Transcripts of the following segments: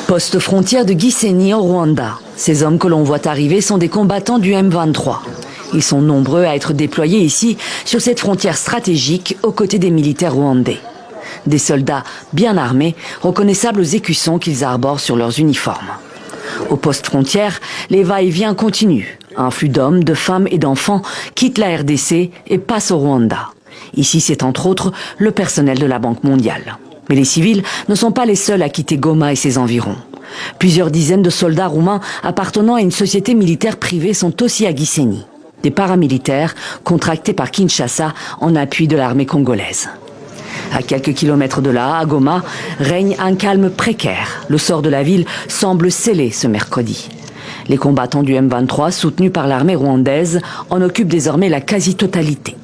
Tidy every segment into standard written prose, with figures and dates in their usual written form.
Poste frontière de Gisenyi au Rwanda. Ces hommes que l'on voit arriver sont des combattants du M23. Ils sont nombreux à être déployés ici, sur cette frontière stratégique, aux côtés des militaires rwandais. Des soldats bien armés, reconnaissables aux écussons qu'ils arborent sur leurs uniformes. Au poste frontière, les va-et-vient continuent. Un flux d'hommes, de femmes et d'enfants quitte la RDC et passe au Rwanda. Ici, c'est entre autres le personnel de la Banque mondiale. Mais les civils ne sont pas les seuls à quitter Goma et ses environs. Plusieurs dizaines de soldats roumains appartenant à une société militaire privée sont aussi à Gisenyi. Des paramilitaires contractés par Kinshasa en appui de l'armée congolaise. À quelques kilomètres de là, à Goma, règne un calme précaire. Le sort de la ville semble scellé ce mercredi. Les combattants du M23, soutenus par l'armée rwandaise, en occupent désormais la quasi-totalité.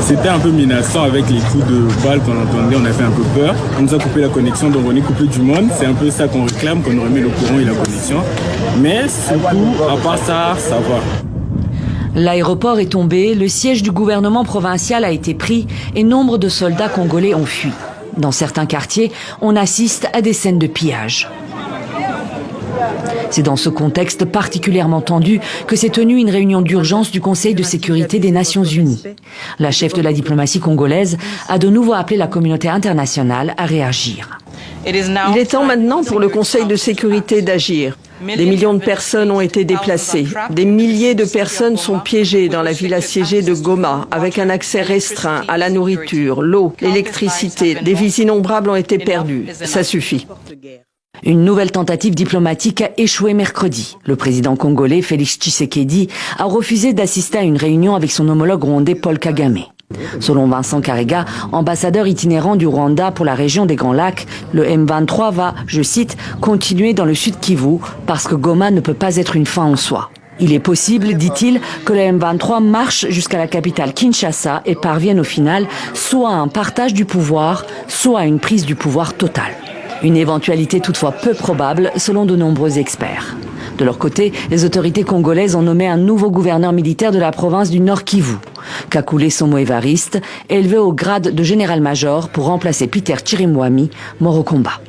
C'était un peu menaçant avec les coups de balles qu'on entendait, on a fait un peu peur. On nous a coupé la connexion, donc on est coupé du monde. C'est un peu ça qu'on réclame, qu'on remet le courant et la connexion. Mais surtout, à part ça, ça va. L'aéroport est tombé, le siège du gouvernement provincial a été pris et nombre de soldats congolais ont fui. Dans certains quartiers, on assiste à des scènes de pillage. C'est dans ce contexte particulièrement tendu que s'est tenue une réunion d'urgence du Conseil de sécurité des Nations Unies. La chef de la diplomatie congolaise a de nouveau appelé la communauté internationale à réagir. Il est temps maintenant pour le Conseil de sécurité d'agir. Des millions de personnes ont été déplacées. Des milliers de personnes sont piégées dans la ville assiégée de Goma, avec un accès restreint à la nourriture, l'eau, l'électricité. Des vies innombrables ont été perdues. Ça suffit. Une nouvelle tentative diplomatique a échoué mercredi. Le président congolais Félix Tshisekedi a refusé d'assister à une réunion avec son homologue rwandais Paul Kagame. Selon Vincent Karega, ambassadeur itinérant du Rwanda pour la région des Grands Lacs, le M23 va, je cite, continuer dans le sud Kivu parce que Goma ne peut pas être une fin en soi. Il est possible, dit-il, que le M23 marche jusqu'à la capitale Kinshasa et parvienne au final soit à un partage du pouvoir, soit à une prise du pouvoir totale. Une éventualité toutefois peu probable selon de nombreux experts. De leur côté, les autorités congolaises ont nommé un nouveau gouverneur militaire de la province du Nord Kivu, Kakule Somo-Evariste, élevé au grade de général-major pour remplacer Peter Chirimwami, mort au combat.